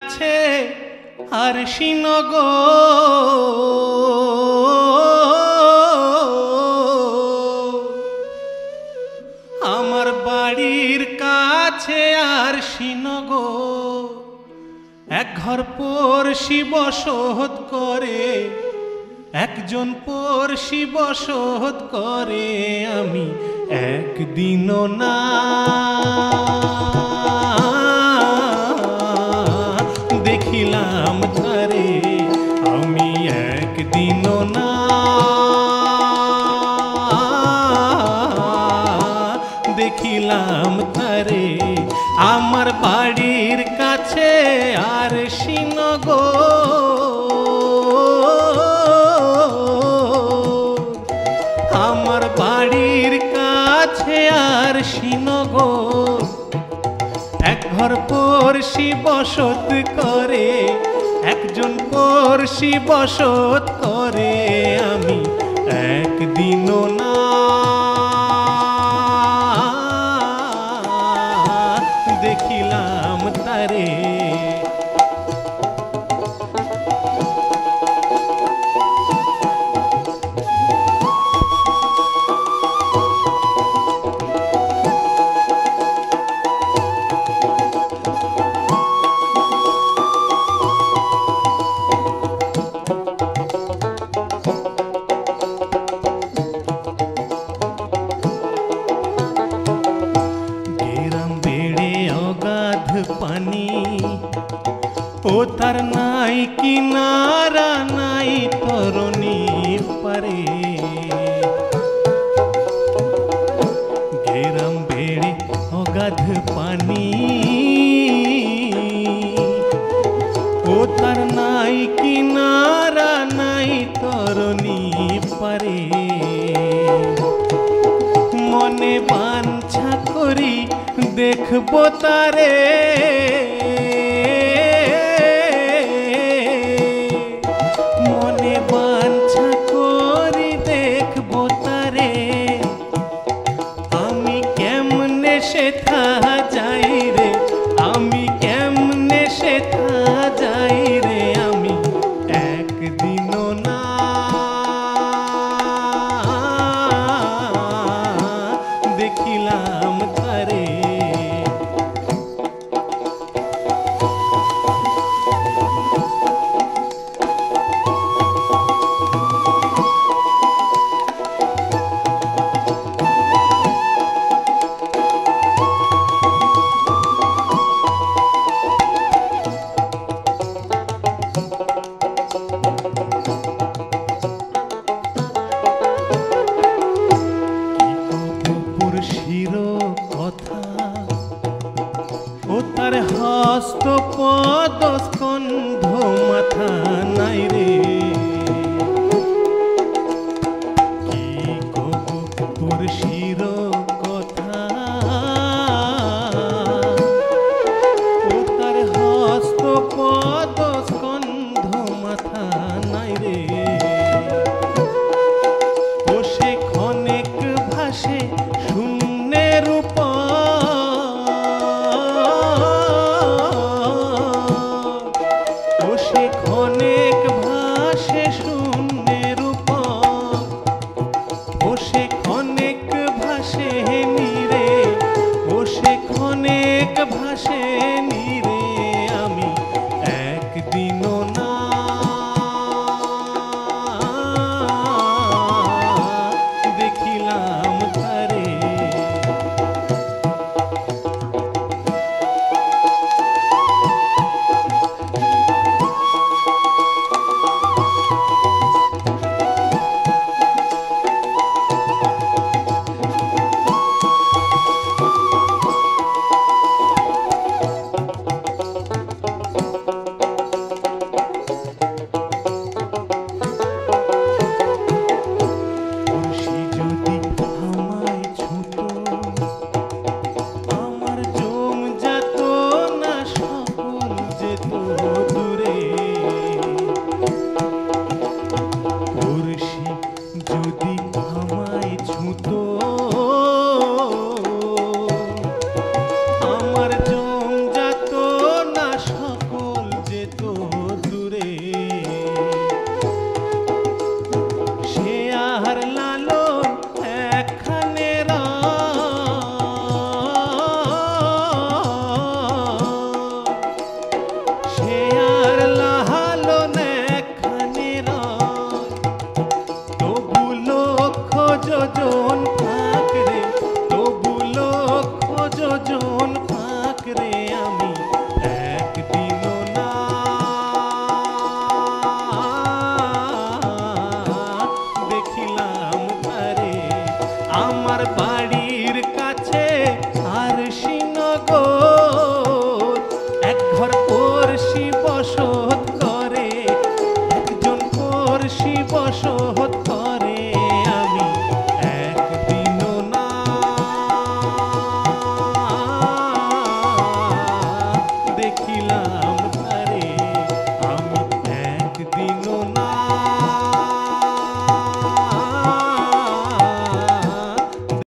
আছে আর শিনগো আমার বাড়ির কাছে আর শিনগো এক ঘর পড়শি বসত করে একজন পড়শি বসত করে আমি একদিনও না দেখিলাম তারে আমি একদিনও না দেখিলাম তারে আমার বাড়ির কাছে আর শিনগো আমার বাড়ির কাছে আর শিনগো এক ঘর পড়শি বসত করে একজন পড়শি বসত করে আমি একদিনও না দেখিলাম তারে পানি ও তার নাই কিনারা নাই তরণী পারে গেরাম বেড়ে অগাধ পানি ও তার নাই কিনারা নাই তরণী পারে মনে বাঞ্ছা করি দেখবো তারে মনে বাঞ্ছা করি দেখবো তারে আমি কেমনে সেথা যাই রে আমি কেমনে সেথা যাই রে আমি একদিনও না দেখিলাম তারে কথা ও তার হস্ত পদ স্কন্ধ মাথা নাই রে কি কব পুরুষির কথা ও তার হস্ত পদ স্কন্ধ মাথা নাই রে ও সে ক্ষণেক ভাসে শূন্যের ও সে ক্ষণেক ভাসে শূন্যের ও সে ক্ষণেক ভাসে নীরে ও সে ক্ষণেক ভাসে নীরে আমি একদিনও না দেখিলাম তারে নাম